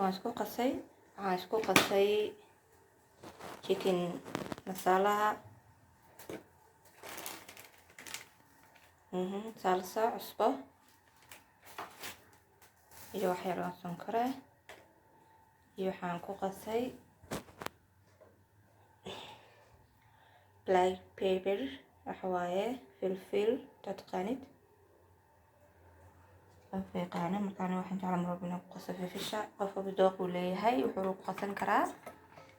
waan isku qasay chicken masalaha salsa cusbo iyo wax yar oo sonkore iyo waxaan ku qasay black pepper waxawaaye filfil tadqanid afeeqaana markaan waxaan jeclaan rabaa inaan ku qaso filfisha qofka dooq uu leeyahay wuxuu ku qasan karaa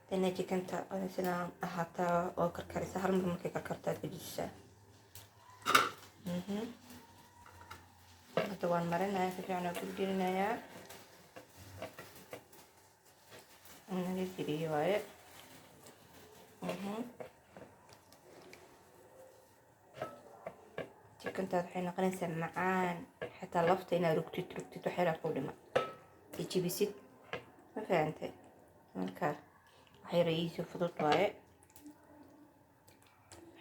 dana jikanta sida ahata oo karkarisa hal mar markay karkartaa gujisa hadda waan marinayaa si fiican ku gelinayaa naga geliyo waaye jikintaad waxay noqonaysaa macaan xataa lafta inaad rugtid waxyaalaha ku dhima jibisid ma fahantay marka waxay rayiisi fudud waaye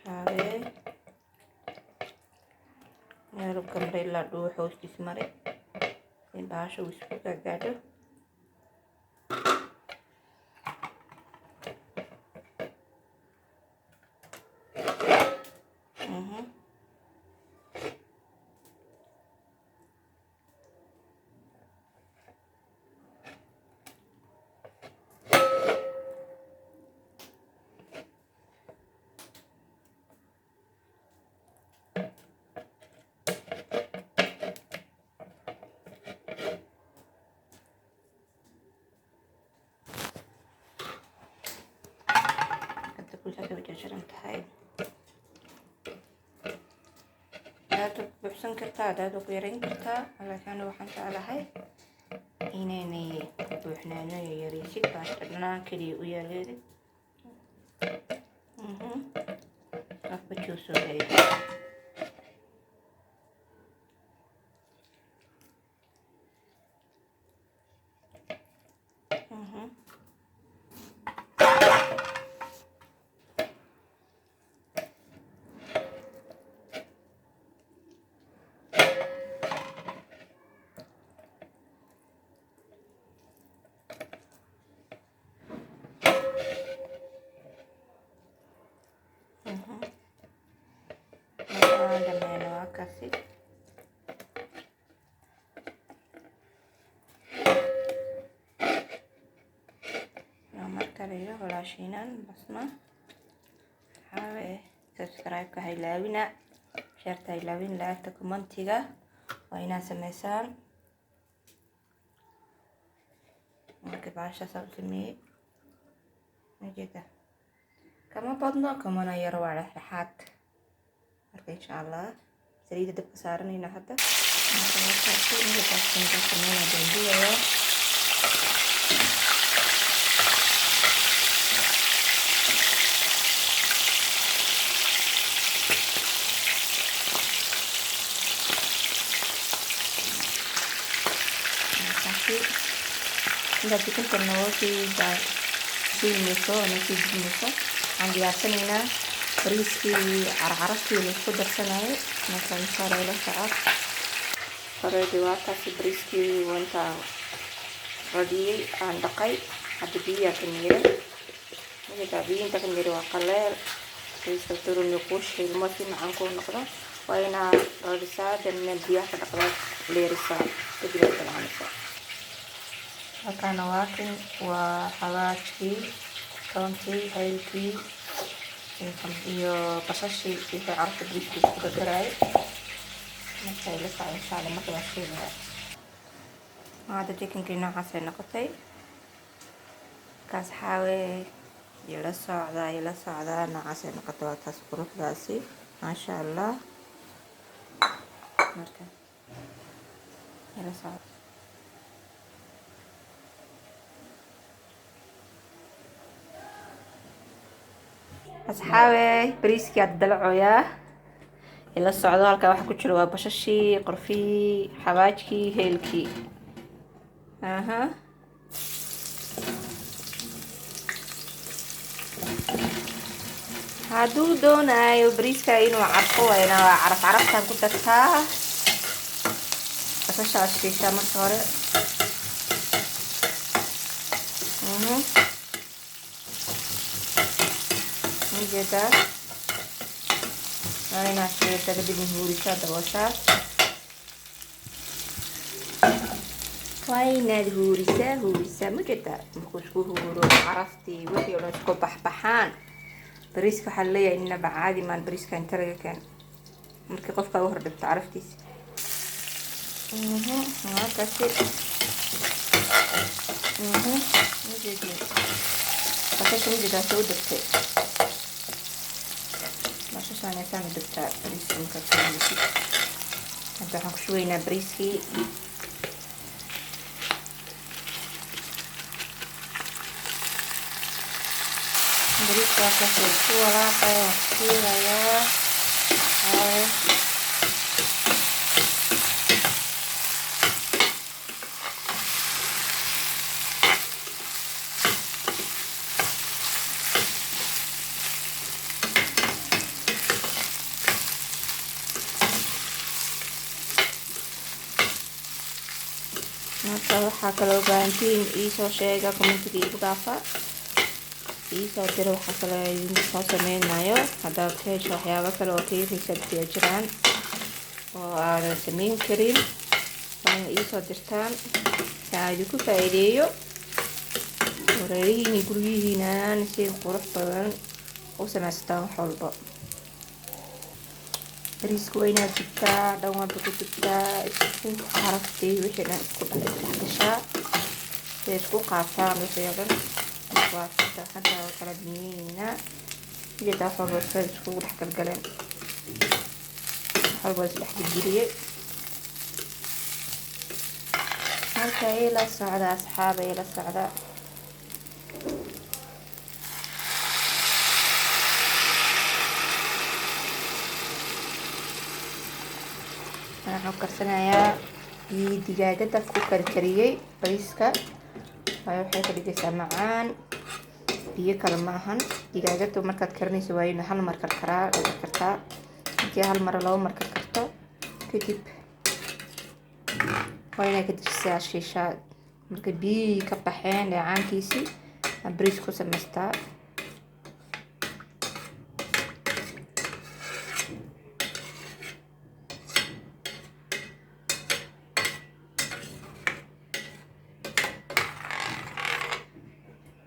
haabee meel gamray la dhuuxo hoostiis mare in baasha uu isku gaadho jarjaran tahay aad buuxsan kartaa aad ku yareyn kartaa laakiin waxaan jeclahay inaanay buuxnaano yareysid baasta dhanaan kaliya u yaaleedid afka juuso leeyahay kasih nomor kaliya walaashiinan basma subscribe ka haylaawina sharta haylaawin laagta commentiga waa inaa sameysaan marka baasha soo sameeyay majida kama badno kamana yar waa dhexdhexaad marka insha Allah saliida dabka saaranayna hadda inta chicken noo shiilmayso aan diyaarsanaynaa bariiskii carcaraftii laisku darsanayo marka insha Allah la socod faradi waa taasi bariiskii wanta radiyay aan dhaqay hadda biyaha ka miiray biyaha ka miiray waa qaleel bariiska turun ku shiilmo si macaan ku noqdo waa inaa radisaa dana biyaha ka dhaqdaa leerisaa kadib aad cunaysaa halkaan waa xawaajkii toontii haylkii iyo basashii iyo carafta bariiska isku dardaray marka la socdo insha Allah marka la shiilayo hada chickenkii noocaas ay noqotay kaas xawee ila socda noocaas ay noqotay waa taas quruxdaasi masha Allah marka ila socda asxaabey bariiskii aad dalacooyaa ila socdo halka waxa ku jiro waa bashashii qorfii xawaajkii heelkii hadduu doonayo bariiska inuu carfo wayna waa caraftan ku dartaa bashashaas shiisha marka hore ujeedaa waa inaad shiilata kadibna huurisaa dabooshaa. waa inaad huurisaa mujeedaa markuu isku huuro caraftii wixii oo dhan isku baxbaxaan. bariiska waxaa laleeyahay inaba caadi maan bariiska inta laga keen markii qofka u hordhigto caraftiisa. markaasi basasha ujeedaa soo degtay. basashaanaysaanu degtaa bariiska markaad kaamisid. hadda waxaan ku shubaynaa bariiskii. bariiska waxaas ku walaaqaya waan shiilayaa. marka waxaa kaloo baahantiin iisoo sheega commentiga igu dhaafa. iisoo dira waxaa kale soo sameynayo haddaad ka hesho waxyaabo kale oo kairiisa biya jiraan oo aadan sameyn karin waa ina iisoo dirtaan si aan idinku faa'iideeyo wareerihiini guryihiinaan si qurux badan u samaystaan wax walba. bariiska waa inaad dubtaa dhan walba ku dubtaa isku caraftii wixii dhan isku dhexgashaa si isku qaataan wixii oo dhan. waa hadda kala duwaneynaa ujeedaa wax walba sida iskugu dhex galgaleen wax walba isdhex gelgeliyey. marka ila socda asxaabey, ila socda. waxaan karsanayaa digaagada ku karkariyey bariiska. waayo waxay ka dhigaysaa macaan, biyo kale maahan. digaagada markaad karinayso waa in hal mar karkartaa. markii hal mar laba mar karkarto kadib waa inay ka dijisaa shiishaa. marka biyihii ka baxeen dheecaankiisii aan bariis ku samaystaa.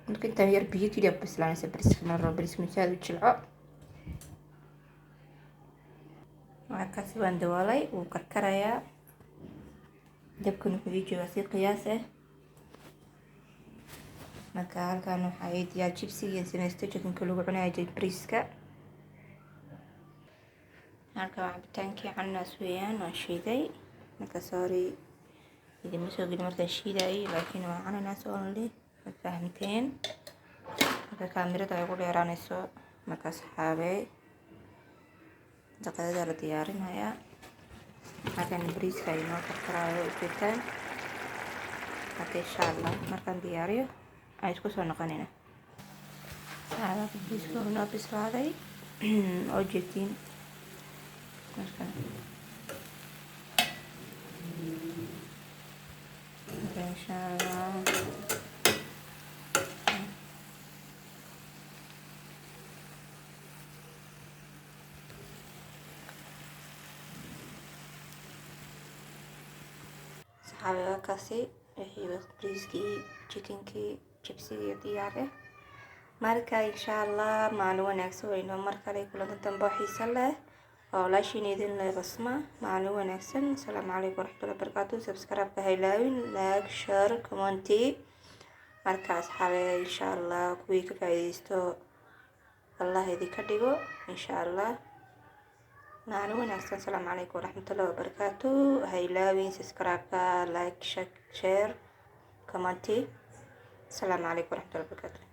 marka intaan yar biyo keliya ku bislaanaysa bariiska. mar rabo bariiska misaad u jilco. markaasi waan daboolay, wuu karkarayaa. dabkan wuxuu ii joogaa si qiyaas ah. marka halkan waxaa ii diyaar jibsiga samaysto jikinka lagu cunayo bariiska. halkan waa cabitaankii cananaas weeyaan, waan shiiday. marka sorry idinma soo gelin markaan shiidayay, laakiin waa cananaas only. ma fahamteen? marka kaamirada ay ugu dheeraanayso. marka asxaabey daqiiqada la diyaarinayaa. halkan bariiska ay noo karkaraayo ujeedaan. marka insha allah markaan diyaariyo aan isku soo noqonayna. saacadaha bariiska oo noo bislaaday oo jeedtiin. marka insha allah saxaabadaasi wixii bariiskii, jikinkii, jibsigii diyaar ah. marka insha allah maalin wanaagsan weyno mar kale kulanka dambe oo xiiso leh oo walaashiin idin leh basma. maalin wanaagsan. asalaamu calaykum waraxmatullahi wabarakaatu. subscribe-ka ha ilaawin, like, share, comment. marka asxaabey insha allah kuwii ka faa'iideysto allah idinka dhigo insha allah. maalin wanaagsan. asalaamu calaykum waraxmatullahi wabarakaatu. ha ilaawin subscribe-ka, like, share, comment. asalaamu calaykum waraxmatullahi wabarakaatu.